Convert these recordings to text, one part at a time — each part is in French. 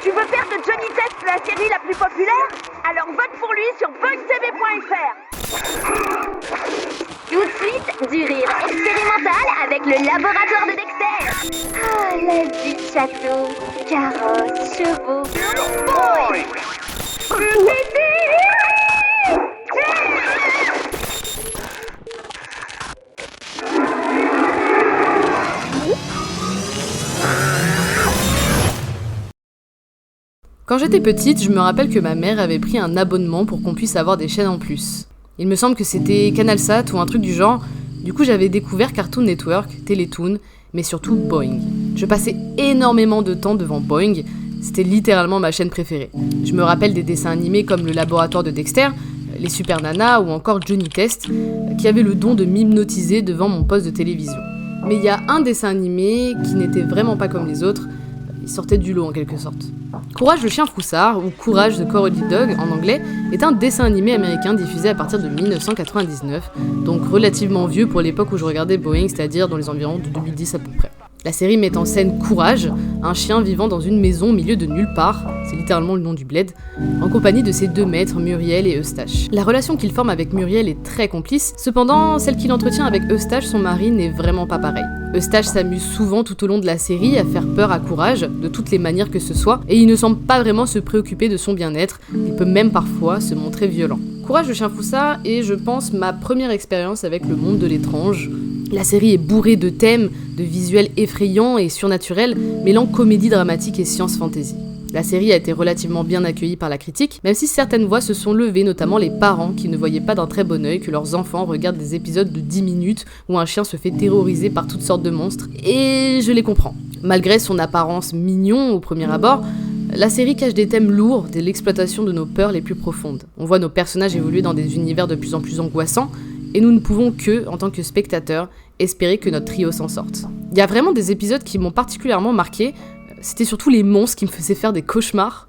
Tu veux faire de Johnny Test la série la plus populaire? Alors vote pour lui sur boingtv.fr. Tout de suite, du rire expérimental avec le laboratoire de Dexter. Ah, la vie de château, carrosses, chevaux. Boy! Quand j'étais petite, je me rappelle que ma mère avait pris un abonnement pour qu'on puisse avoir des chaînes en plus. Il me semble que c'était CanalSat ou un truc du genre. Du coup, j'avais découvert Cartoon Network, Télétoon, mais surtout Boing. Je passais énormément de temps devant Boing, c'était littéralement ma chaîne préférée. Je me rappelle des dessins animés comme le laboratoire de Dexter, les Super Nanas ou encore Johnny Test, qui avaient le don de m'hypnotiser devant mon poste de télévision. Mais il y a un dessin animé qui n'était vraiment pas comme les autres, il sortait du lot en quelque sorte. Courage le chien froussard, ou Courage the Cowardly Dog en anglais, est un dessin animé américain diffusé à partir de 1999, donc relativement vieux pour l'époque où je regardais Boing, c'est-à-dire dans les environs de 2010 à peu près. La série met en scène Courage, un chien vivant dans une maison au milieu de nulle part, c'est littéralement le nom du bled, en compagnie de ses deux maîtres, Muriel et Eustache. La relation qu'il forme avec Muriel est très complice, cependant celle qu'il entretient avec Eustache, son mari, n'est vraiment pas pareille. Eustache s'amuse souvent tout au long de la série à faire peur à Courage, de toutes les manières que ce soit, et il ne semble pas vraiment se préoccuper de son bien-être, il peut même parfois se montrer violent. Courage le chien froussard est, je pense, ma première expérience avec le monde de l'étrange. La série est bourrée de thèmes, de visuels effrayants et surnaturels, mêlant comédie dramatique et science-fantasy. La série a été relativement bien accueillie par la critique, même si certaines voix se sont levées, notamment les parents qui ne voyaient pas d'un très bon œil que leurs enfants regardent des épisodes de 10 minutes où un chien se fait terroriser par toutes sortes de monstres, et je les comprends. Malgré son apparence mignon au premier abord, la série cache des thèmes lourds de l'exploitation de nos peurs les plus profondes. On voit nos personnages évoluer dans des univers de plus en plus angoissants, et nous ne pouvons que, en tant que spectateurs, espérer que notre trio s'en sorte. Il y a vraiment des épisodes qui m'ont particulièrement marqué, c'était surtout les monstres qui me faisaient faire des cauchemars.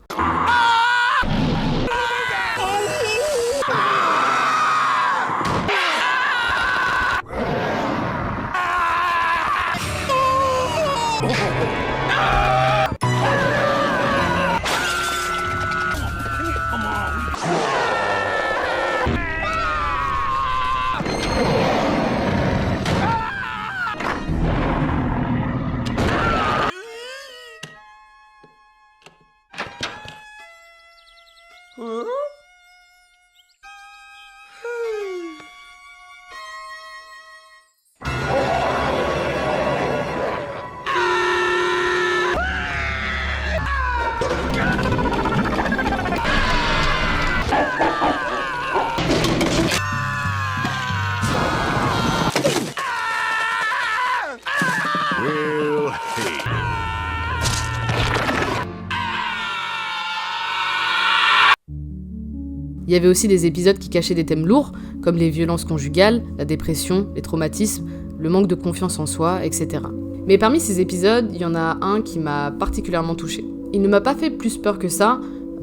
Il y avait aussi des épisodes qui cachaient des thèmes lourds, comme les violences conjugales, la dépression, les traumatismes, le manque de confiance en soi, etc. Mais parmi ces épisodes, il y en a un qui m'a particulièrement touchée. Il ne m'a pas fait plus peur que ça,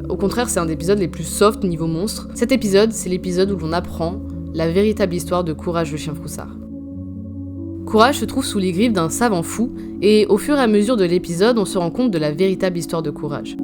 au contraire c'est un des épisodes les plus soft niveau monstre. Cet épisode, c'est l'épisode où l'on apprend la véritable histoire de Courage le chien froussard. Courage se trouve sous les griffes d'un savant fou, et au fur et à mesure de l'épisode, on se rend compte de la véritable histoire de Courage.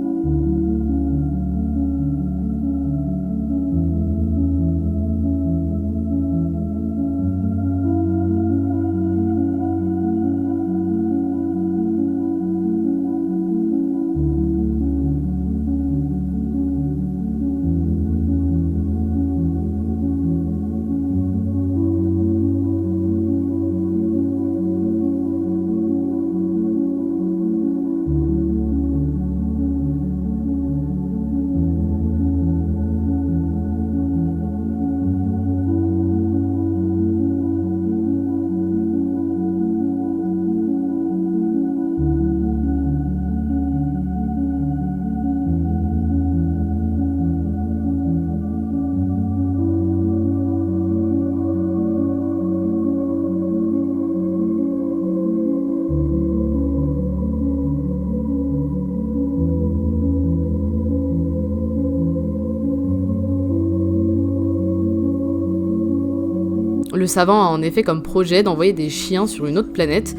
Le savant a en effet comme projet d'envoyer des chiens sur une autre planète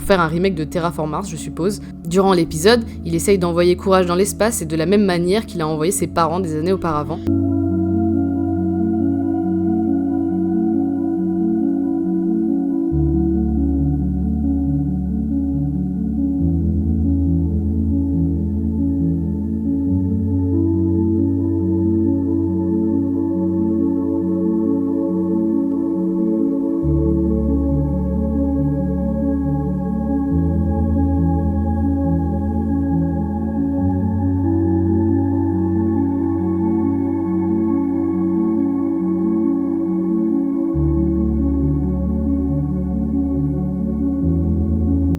faire un remake de Terraform Mars, je suppose. Durant l'épisode, il essaye d'envoyer Courage dans l'espace et de la même manière qu'il a envoyé ses parents des années auparavant.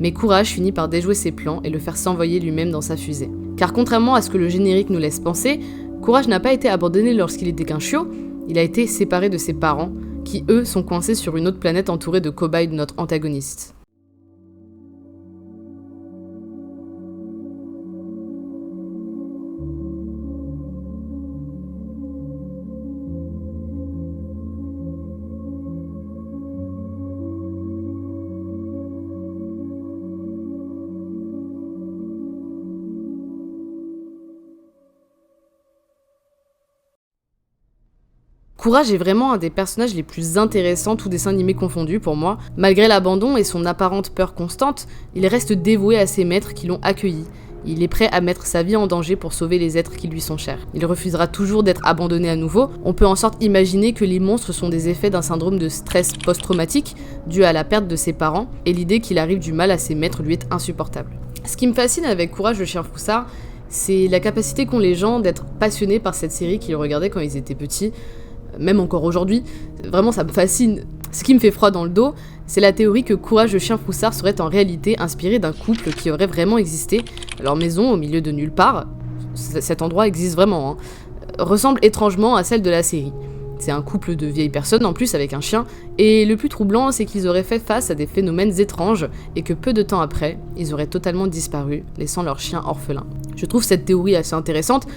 Mais Courage finit par déjouer ses plans et le faire s'envoyer lui-même dans sa fusée. Car contrairement à ce que le générique nous laisse penser, Courage n'a pas été abandonné lorsqu'il était qu'un chiot, il a été séparé de ses parents, qui eux sont coincés sur une autre planète entourée de cobayes de notre antagoniste. Courage est vraiment un des personnages les plus intéressants, tous dessins animés confondus pour moi. Malgré l'abandon et son apparente peur constante, il reste dévoué à ses maîtres qui l'ont accueilli. Il est prêt à mettre sa vie en danger pour sauver les êtres qui lui sont chers. Il refusera toujours d'être abandonné à nouveau. On peut en sorte imaginer que les monstres sont des effets d'un syndrome de stress post-traumatique dû à la perte de ses parents, et l'idée qu'il arrive du mal à ses maîtres lui est insupportable. Ce qui me fascine avec Courage le chien froussard, c'est la capacité qu'ont les gens d'être passionnés par cette série qu'ils regardaient quand ils étaient petits. Même encore aujourd'hui, vraiment ça me fascine. Ce qui me fait froid dans le dos, c'est la théorie que Courage le chien froussard serait en réalité inspiré d'un couple qui aurait vraiment existé. Leur maison, au milieu de nulle part, cet endroit existe vraiment, ressemble étrangement à celle de la série. C'est un couple de vieilles personnes en plus avec un chien, et le plus troublant c'est qu'ils auraient fait face à des phénomènes étranges et que peu de temps après, ils auraient totalement disparu, laissant leur chien orphelin. Je trouve cette théorie assez intéressante,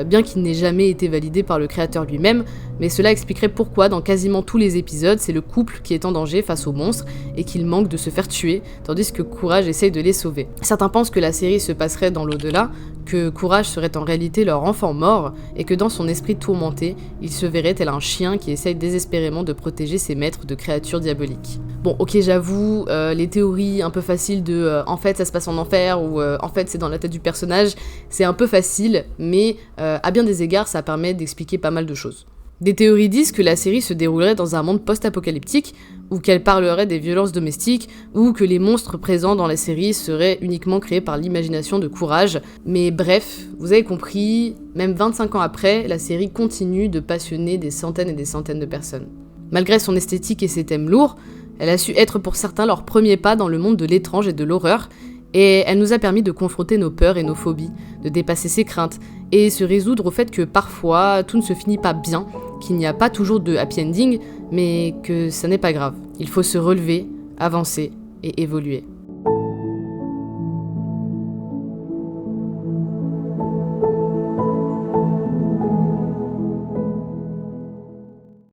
bien qu'il n'ait jamais été validé par le créateur lui-même, mais cela expliquerait pourquoi dans quasiment tous les épisodes, c'est le couple qui est en danger face aux monstres et qu'il manque de se faire tuer, tandis que Courage essaye de les sauver. Certains pensent que la série se passerait dans l'au-delà, que Courage serait en réalité leur enfant mort, et que dans son esprit tourmenté, il se verrait tel un chien qui essaye désespérément de protéger ses maîtres de créatures diaboliques. Bon, ok, j'avoue, les théories un peu faciles de en fait ça se passe en enfer ou en fait c'est dans la tête du personnage, c'est un peu facile, mais à bien des égards, ça permet d'expliquer pas mal de choses. Des théories disent que la série se déroulerait dans un monde post-apocalyptique, ou qu'elle parlerait des violences domestiques, ou que les monstres présents dans la série seraient uniquement créés par l'imagination de Courage. Mais bref, vous avez compris, même 25 ans après, la série continue de passionner des centaines et des centaines de personnes. Malgré son esthétique et ses thèmes lourds, elle a su être pour certains leur premier pas dans le monde de l'étrange et de l'horreur, et elle nous a permis de confronter nos peurs et nos phobies, de dépasser ses craintes, et se résoudre au fait que parfois tout ne se finit pas bien, qu'il n'y a pas toujours de happy ending, mais que ça n'est pas grave. Il faut se relever, avancer et évoluer.